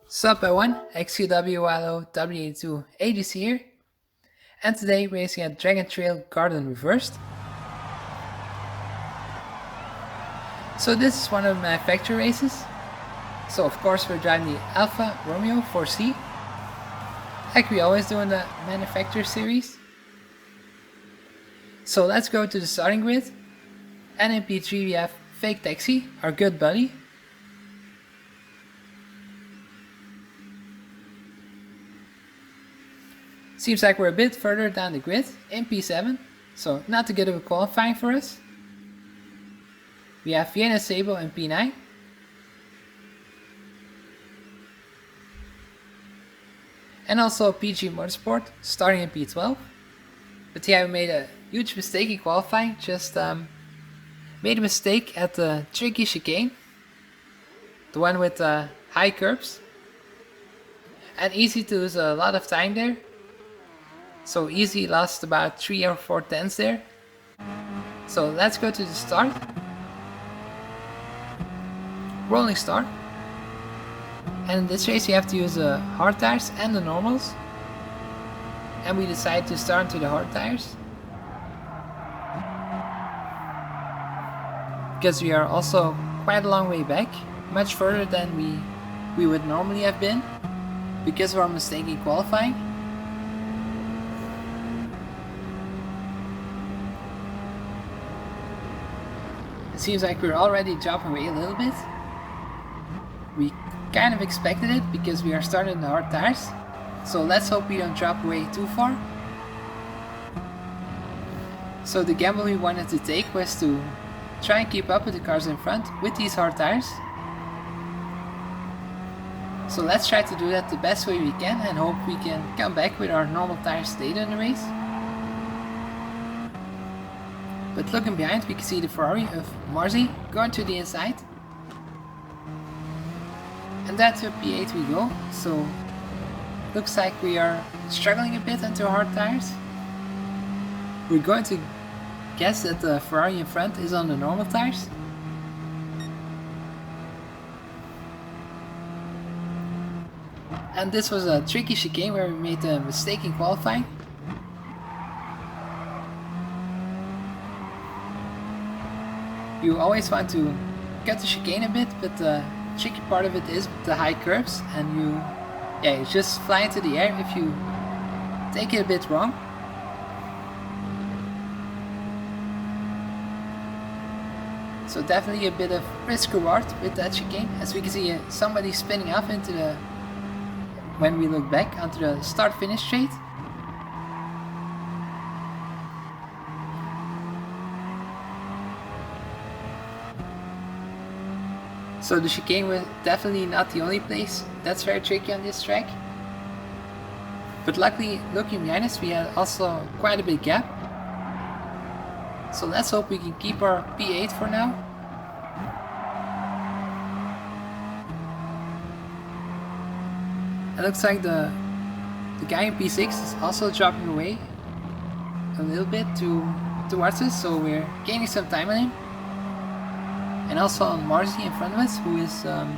Sup everyone, XQWLO W82 AGC here, and today racing at Dragon Trail Garden Reversed. So this is one of my factory races. So of course we're driving the Alfa Romeo 4C, like we always do in the manufacturer series. So let's go to the starting grid, and in P3 we have Fake Taxi, our good buddy. Seems like we're a bit further down the grid in P7, so not too good of a qualifying for us. We have Vienna Sable in P9. And also PG Motorsport starting in P12. But yeah, we made a huge mistake in qualifying, just made a mistake at the tricky chicane. The one with high curbs. And easy to lose a lot of time there. So easy lost about 3 or 4 tenths there. So let's go to the start. Rolling start. And in this race you have to use the hard tires and the normals. And we decided to start into the hard tires. Because we are also quite a long way back. Much further than we would normally have been. Because of our mistake in qualifying. It seems like we're already dropping away a little bit. We kind of expected it because we are starting the hard tires. So let's hope we don't drop away too far. So the gamble we wanted to take was to try and keep up with the cars in front with these hard tires. So let's try to do that the best way we can and hope we can come back with our normal tires later in the race. But looking behind, we can see the Ferrari of Marzi going to the inside. And that's to P8 we go, so looks like we are struggling a bit into hard tires. We're going to guess that the Ferrari in front is on the normal tires. And this was a tricky chicane where we made a mistake in qualifying. You always want to cut the chicane a bit, but the tricky part of it is the high curves, and you just fly into the air if you take it a bit wrong. So definitely a bit of risk reward with that chicane, as we can see somebody spinning off into the, when we look back, onto the start-finish straight. So the chicane was definitely not the only place that's very tricky on this track. But luckily, looking behind us, we had also quite a big gap. So let's hope we can keep our P8 for now. It looks like the guy in P6 is also dropping away a little bit towards us, so we're gaining some time on him. And also on Marzi in front of us, who is a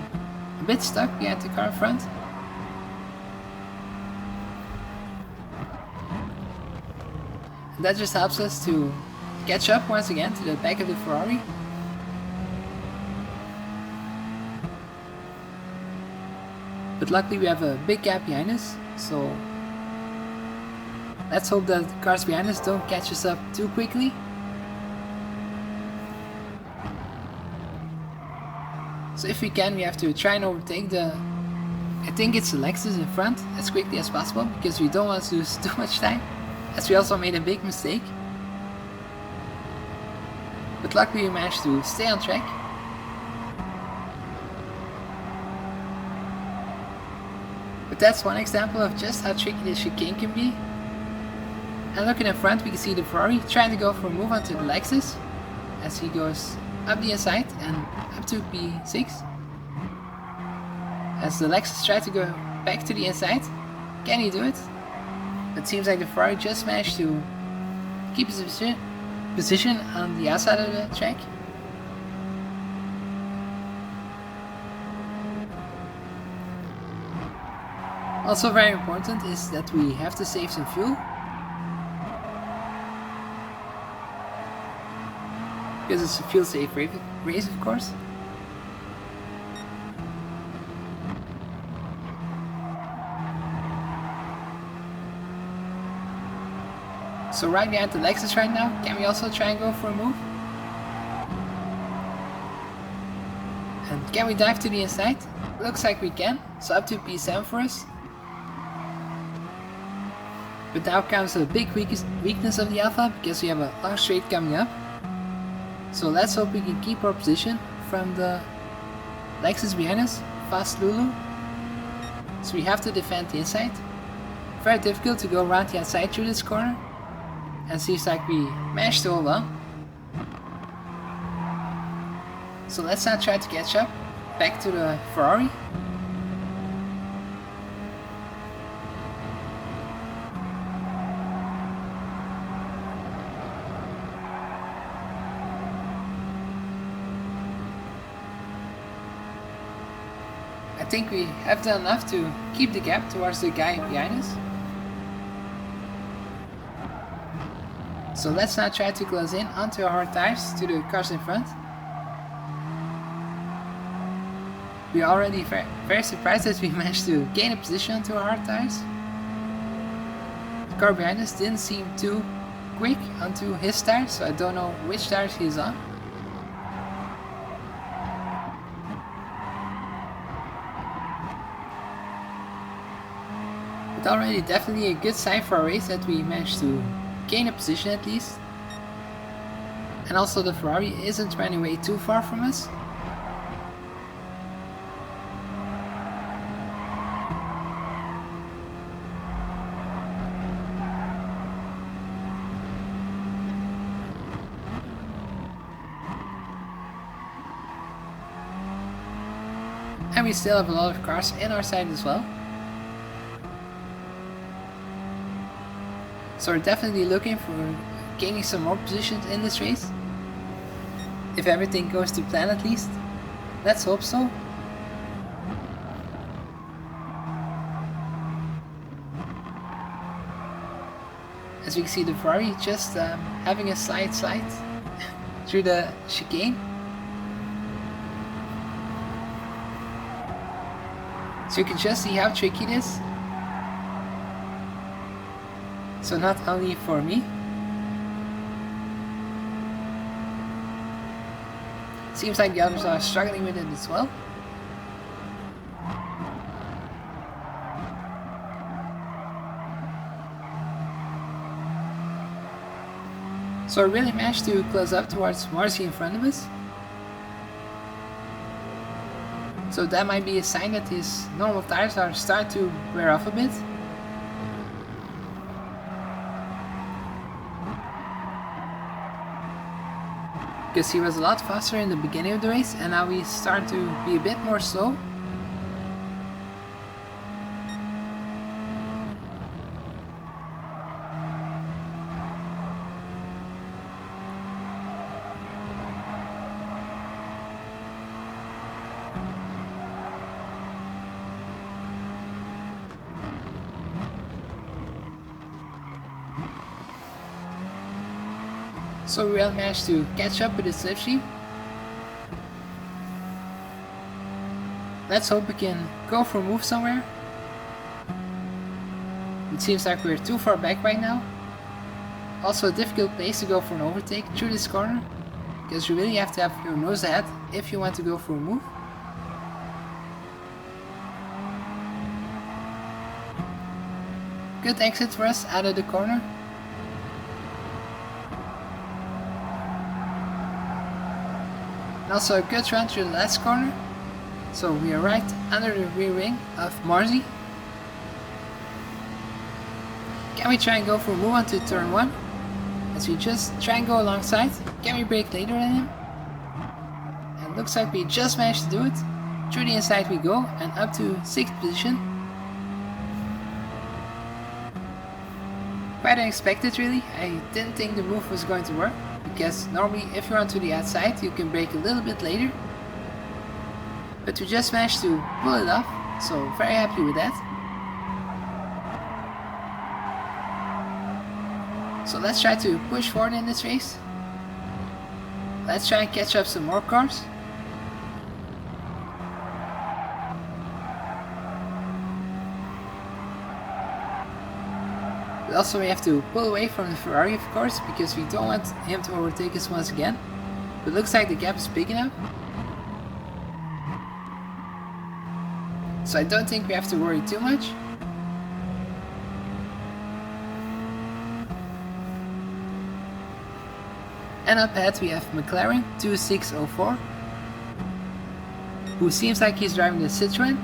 bit stuck behind the car in front. And that just helps us to catch up once again to the back of the Ferrari. But luckily we have a big gap behind us, so let's hope that the cars behind us don't catch us up too quickly. So if we can, we have to try and overtake I think it's the Lexus in front as quickly as possible, because we don't want to lose too much time, as we also made a big mistake. But luckily we managed to stay on track. But that's one example of just how tricky the chicane can be. And looking in front, we can see the Ferrari trying to go for a move onto the Lexus as he goes up the inside and up to P6. As the Lexus tries to go back to the inside. Can he do it? It seems like the Ferrari just managed to keep his position on the outside of the track. Also very important is that we have to save some fuel. Because it's a fuel safe race, of course. So right behind the Lexus right now, can we also try and go for a move? And can we dive to the inside? Looks like we can, so up to P7 for us. But now comes the big weakness of the Alpha, because we have a long straight coming up. So let's hope we can keep our position from the Lexus behind us, fast Lulu. So we have to defend the inside. Very difficult to go around the outside through this corner. And seems like we managed to hold on. So let's now try to catch up back to the Ferrari. I think we have done enough to keep the gap towards the guy behind us. So let's now try to close in onto our hard tires to the cars in front. We are already very surprised that we managed to gain a position onto our hard tires. The car behind us didn't seem too quick onto his tires, so I don't know which tires he's on. But already definitely a good sign for our race that we managed to gain a position at least. And also the Ferrari isn't running away too far from us. And we still have a lot of cars in our side as well. So we're definitely looking for gaining some more positions in this race. If everything goes to plan at least. Let's hope so. As we can see, the Ferrari just having a slide through the chicane. So you can just see how tricky it is. So not only for me. Seems like the others are struggling with it as well. So I really managed to close up towards Marcy in front of us. So that might be a sign that his normal tires are starting to wear off a bit. Because he was a lot faster in the beginning of the race and now he's starting to be a bit more slow. So we will manage to catch up with the slipstream. Let's hope we can go for a move somewhere. It seems like we're too far back right now. Also a difficult place to go for an overtake through this corner. Because you really have to have your nose ahead if you want to go for a move. Good exit for us out of the corner. And also a good run through the last corner. So we are right under the rear wing of Marzi. Can we try and go for a move onto turn 1? As we just try and go alongside. Can we brake later than him? And looks like we just managed to do it. Through the inside we go and up to 6th position. Quite unexpected really. I didn't think the move was going to work. Because normally if you're onto the outside you can brake a little bit later. But we just managed to pull it off, so very happy with that. So let's try to push forward in this race. Let's try and catch up some more cars. But also we have to pull away from the Ferrari, of course, because we don't want him to overtake us once again. But it looks like the gap is big enough. So I don't think we have to worry too much. And up ahead we have McLaren 2604, who seems like he's driving the Citroën.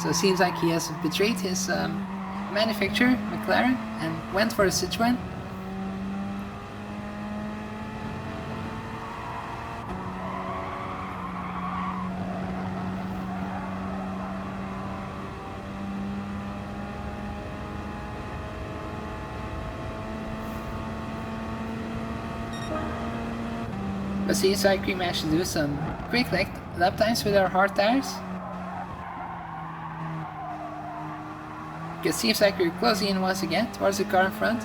So it seems like he has betrayed his manufacturer, McLaren, and went for the Citroën. But seems like we managed to do some quick lap times with our hard tires. It seems like we're closing in once again towards the car in front.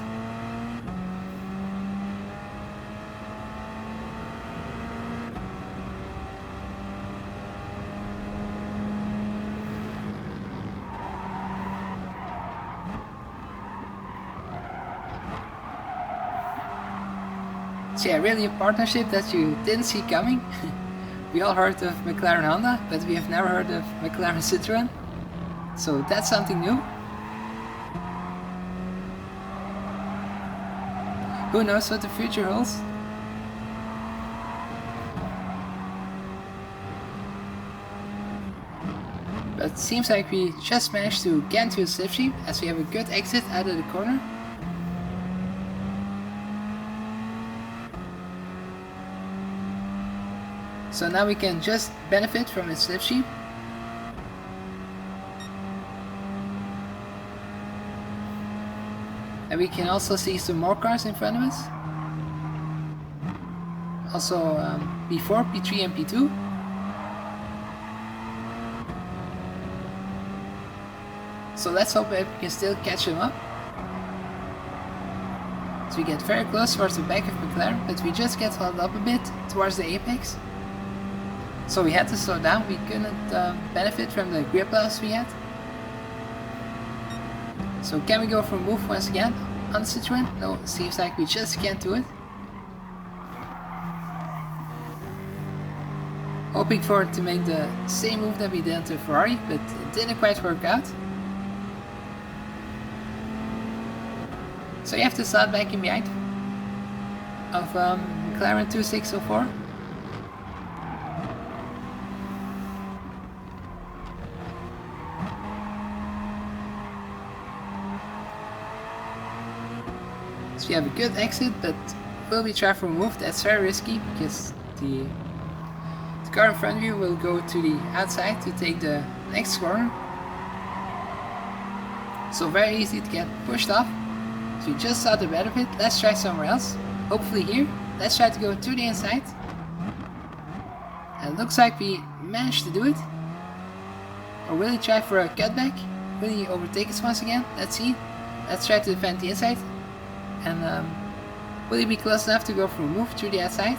So yeah, really a partnership that you didn't see coming. We all heard of McLaren Honda, but we have never heard of McLaren Citroën. So that's something new. Who knows what the future holds? But it seems like we just managed to get into a slipstream as we have a good exit out of the corner. So now we can just benefit from its slipstream. And we can also see some more cars in front of us. Also P4, P3 and P2. So let's hope that we can still catch them up. So we get very close towards the back of McLaren, but we just get held up a bit towards the apex. So we had to slow down, we couldn't benefit from the grip loss we had. So can we go for a move once again on the Citroën? No, it seems like we just can't do it. Hoping for it to make the same move that we did on the Ferrari, but it didn't quite work out. So you have to start back in behind of McLaren 2604. So we have a good exit, but will we try for a move? That's very risky because the car in front of you will go to the outside to take the next corner. So very easy to get pushed off. So we just saw the bed of it. Let's try somewhere else. Hopefully here. Let's try to go to the inside. And it looks like we managed to do it. Or will he try for a cutback? Will he overtake us once again? Let's see. Let's try to defend the inside. And will he be close enough to go for a move through the outside?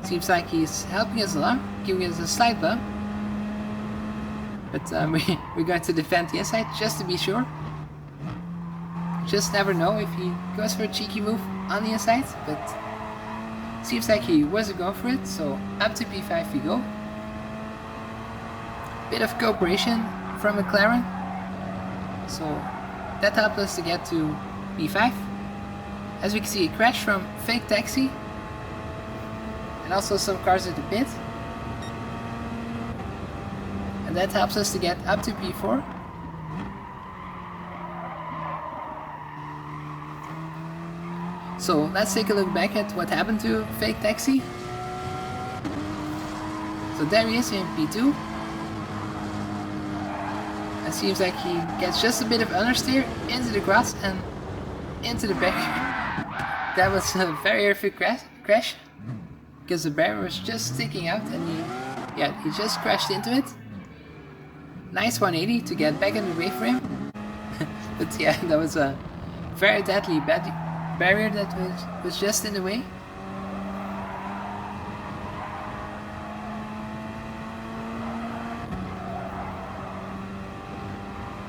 Seems like he's helping us along, giving us a slight bump. But we're going to defend the inside just to be sure. Just never know if he goes for a cheeky move on the inside, but seems like he wasn't going for it, so up to P5 we go. Bit of cooperation from McLaren, so that helped us to get to P5. As we can see, a crash from fake taxi, and also some cars at the pit, and that helps us to get up to P4. So let's take a look back at what happened to fake taxi. So there he is in P2. It seems like he gets just a bit of understeer into the grass and into the barrier. That was a very horrific crash because the barrier was just sticking out and he just crashed into it. nice 180 to get back in the way for him. But yeah, that was a very deadly barrier that was just in the way.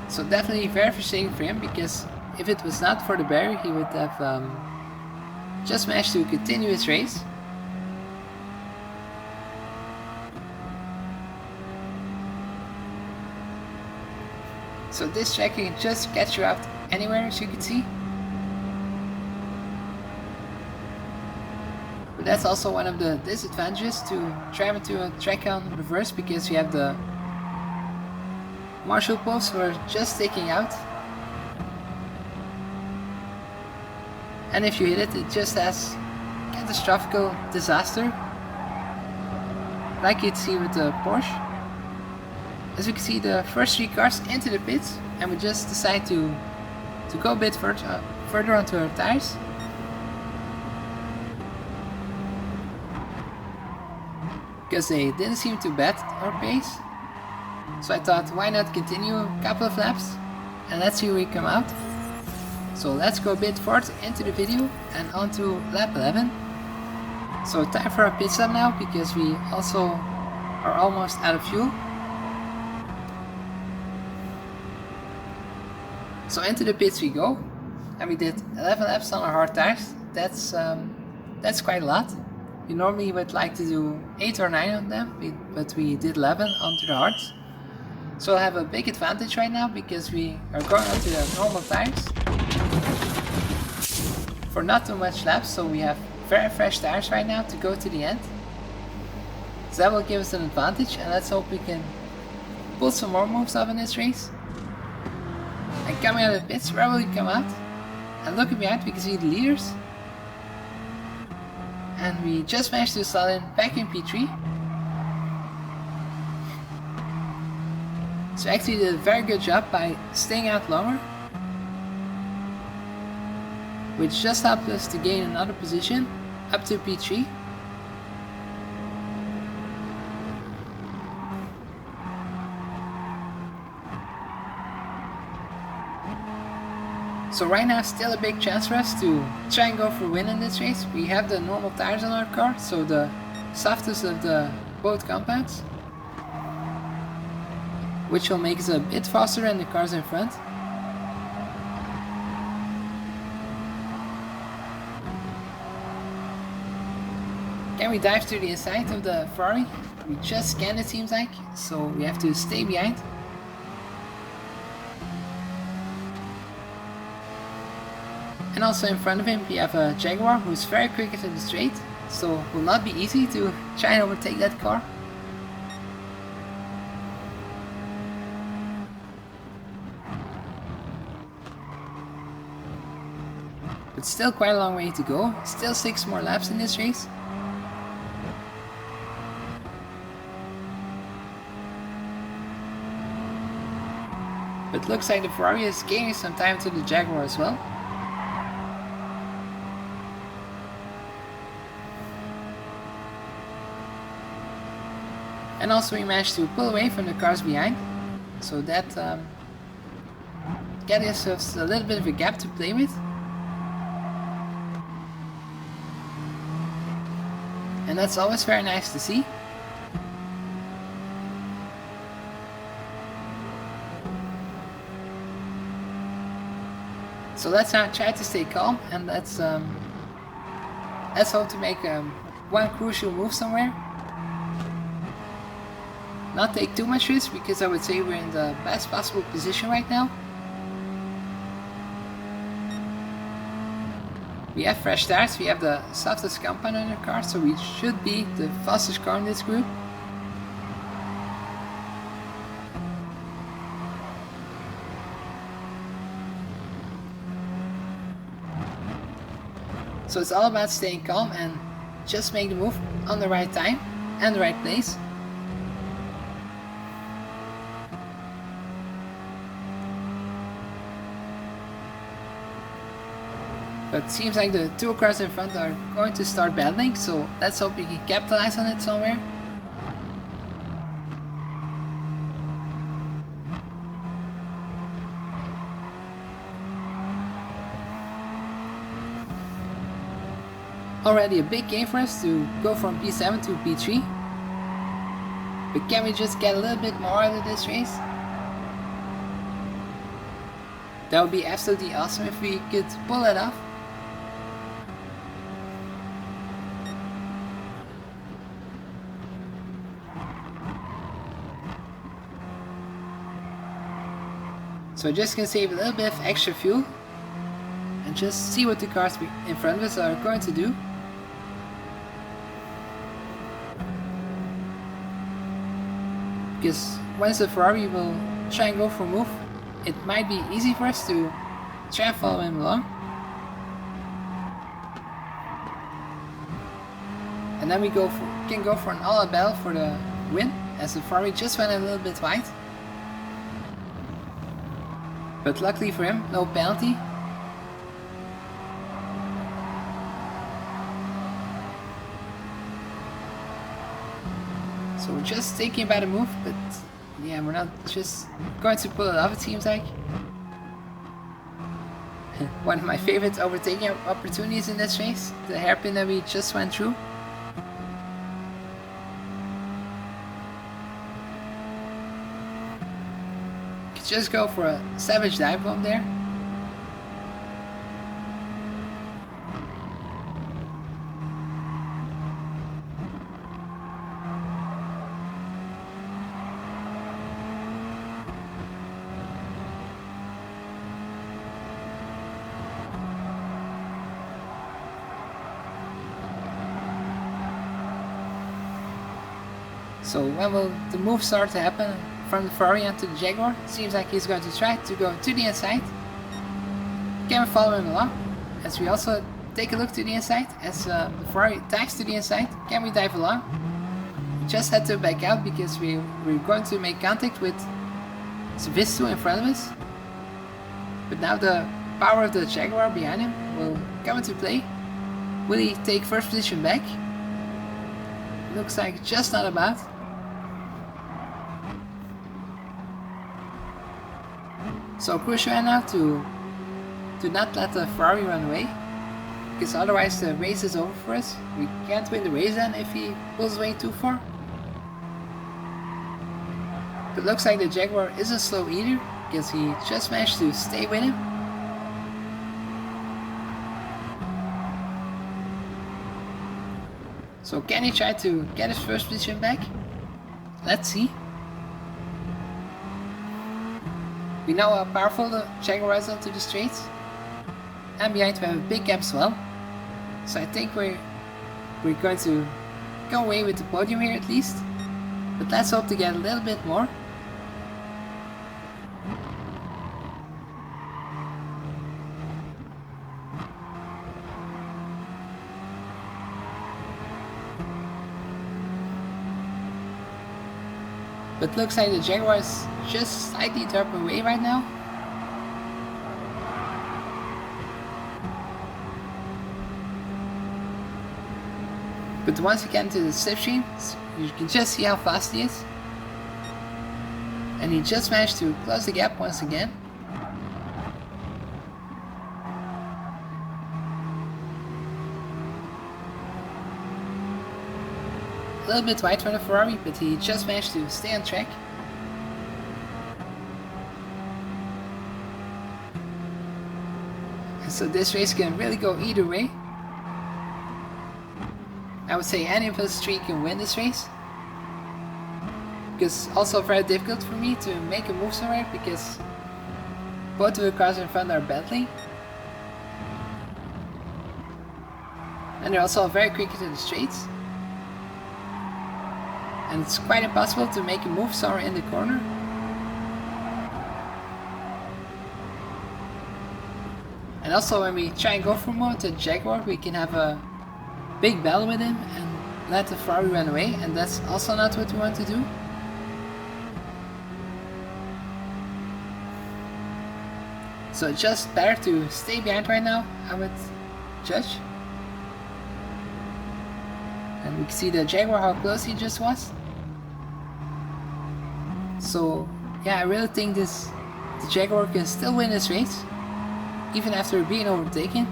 So definitely very frustrating for him, because if it was not for the barrier, he would have just managed to continue his race. So this track can just catch you out anywhere, as you can see. But that's also one of the disadvantages to drive into a track on reverse, because you have the marshal posts who are just sticking out. And if you hit it, it just has catastrophic disaster, like you'd see with the Porsche. As you can see, the first 3 cars into the pits, and we just decide to go a bit further onto our tires. Because they didn't seem to bet our pace. So I thought, why not continue a couple of laps and let's see where we come out. So let's go a bit forward into the video and on to lap 11. So time for a pit stop now, because we also are almost out of fuel. So into the pits we go, and we did 11 laps on our hard tires. That's quite a lot. We normally would like to do 8 or 9 on them, but we did 11 onto the hards. So I have a big advantage right now, because we are going onto the normal tires for not too much laps. So we have very fresh tires right now to go to the end. So that will give us an advantage, and let's hope we can pull some more moves off in this race. And coming out of the pits, where will we come out? And looking behind, we can see the leaders. And we just managed to slot in back in P3. So actually did a very good job by staying out longer, which just helped us to gain another position up to P3. So right now, still a big chance for us to try and go for a win in this race. We have the normal tires on our car, so the softest of the both compounds, which will make us a bit faster than the cars in front. Can we dive to the inside of the Ferrari? We just scanned, it seems like, so we have to stay behind. And also in front of him we have a Jaguar who's very quick into the straight, so it will not be easy to try and overtake that car. But still quite a long way to go, still 6 more laps in this race. But looks like the Ferrari is gaining some time to the Jaguar as well. And also we managed to pull away from the cars behind, so that gets us a little bit of a gap to play with. And that's always very nice to see. So let's now try to stay calm, and let's hope to make one crucial move somewhere. Not take too much risk, because I would say we're in the best possible position right now. We have fresh tires, we have the softest compound on our car, so we should be the fastest car in this group. So it's all about staying calm and just make the move on the right time and the right place. But it seems like the 2 cars in front are going to start battling, so let's hope we can capitalize on it somewhere. Already a big gain for us to go from P7 to P3. But can we just get a little bit more out of this race? That would be absolutely awesome if we could pull it off. So just gonna save a little bit of extra fuel and just see what the cars in front of us are going to do. Because once the Ferrari will try and go for a move, it might be easy for us to try and follow him along. And then we can go for an all-out battle for the win, as the Ferrari just went a little bit wide. But luckily for him, no penalty. So we're just thinking about a move, but yeah, we're not just going to pull it off, it seems like. One of my favorite overtaking opportunities in this race, the hairpin that we just went through. Could just go for a savage dive bomb there. So when will the move start to happen from the Ferrari onto the Jaguar? Seems like he's going to try to go to the inside. Can we follow him along? As we also take a look to the inside, as the Ferrari dives to the inside, can we dive along? We just had to back out because we're going to make contact with Visto in front of us. But now the power of the Jaguar behind him will come into play. Will he take first position back? Looks like just not about. So crucial right now to not let the Ferrari run away, because otherwise the race is over for us. We can't win the race then if he pulls away too far. But looks like the Jaguar isn't slow either, because he just managed to stay with him. So can he try to get his first position back? Let's see. We know how powerful the Jaguar is onto the straights. And behind we have a big gap as well. So I think we're going to go away with the podium here at least. But let's hope to get a little bit more. But looks like the Jaguar is just slightly dropping away right now. But once you get into the slipstream, you can just see how fast he is. And he just managed to close the gap once again. A little bit wide for the Ferrari, but he just managed to stay on track. And so this race can really go either way. I would say any of us three can win this race. Because also very difficult for me to make a move somewhere, because both of the cars in front are battling. And they're also very quick into the straights. And it's quite impossible to make a move somewhere in the corner. And also when we try and go for more to Jaguar, we can have a big battle with him and let the Ferrari run away, and that's also not what we want to do. So it's just better to stay behind right now, I would judge. And we can see the Jaguar, how close he just was. So yeah, I really think the Jaguar can still win this race, even after being overtaken.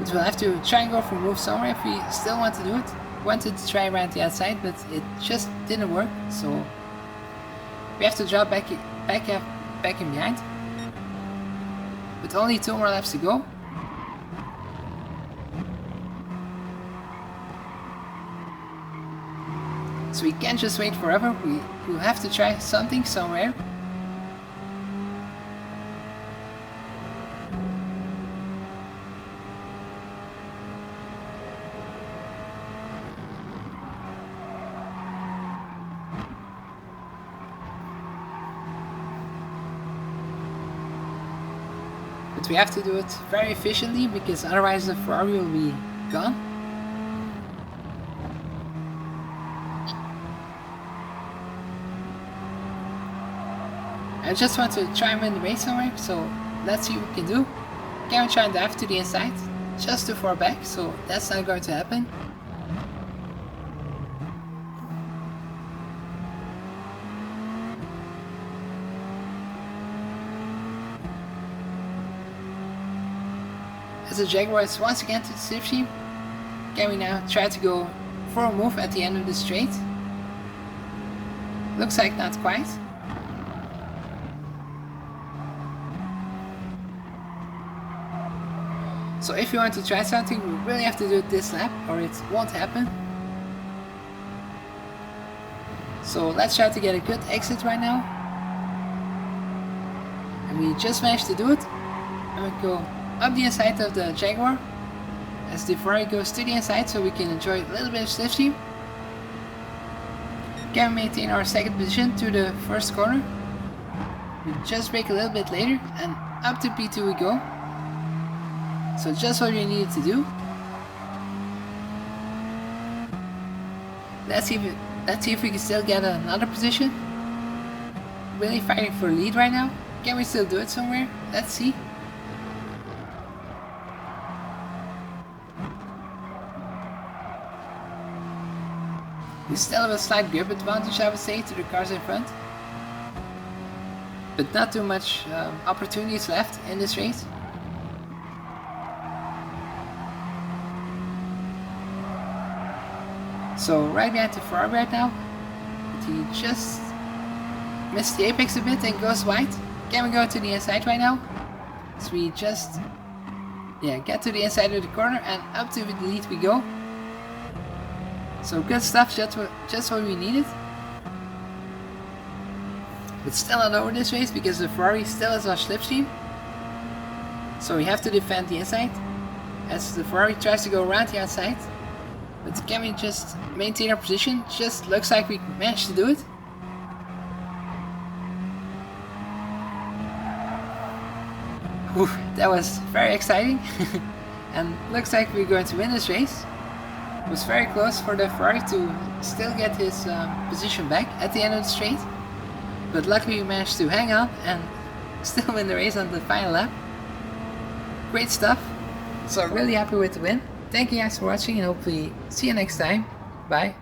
But we'll have to try and go for a move somewhere if we still want to do it. Wanted to try around the outside, but it just didn't work, so we have to drop back in behind. With only 2 more laps to go. So we can't just wait forever, we will have to try something somewhere. But we have to do it very efficiently, because otherwise the Ferrari will be gone. I just want to try and win the race somewhere, so let's see what we can do. Can we try and dive to the inside? Just too far back, so that's not going to happen. As the Jaguar is once again to the slipstream, can we now try to go for a move at the end of the straight? Looks like not quite. So if you want to try something, we really have to do it this lap or it won't happen. So let's try to get a good exit right now. And we just managed to do it. And we go up the inside of the Jaguar as the Ferrari goes to the inside, so we can enjoy a little bit of slipstream. Can we maintain our second position to the first corner? We just brake a little bit later and up to P2 we go. So just what we needed to do. Let's see if we can still get another position. Really fighting for a lead right now. Can we still do it somewhere? Let's see. We still have a slight grip advantage, I would say, to the cars in front. But not too much opportunities left in this race. So right behind the Ferrari right now, but he just missed the apex a bit and goes wide. Can we go to the inside right now? So we just get to the inside of the corner and up to the lead we go. So good stuff, just what we needed. But still not over this race because the Ferrari still has our slipstream. So we have to defend the inside as the Ferrari tries to go around the outside. But can we just maintain our position? Just looks like we managed to do it. Whew, that was very exciting. And looks like we're going to win this race. It was very close for the Ferrari to still get his position back at the end of the straight. But luckily we managed to hang on and still win the race on the final lap. Great stuff. So really happy with the win. Thank you guys for watching and hopefully see you next time. Bye.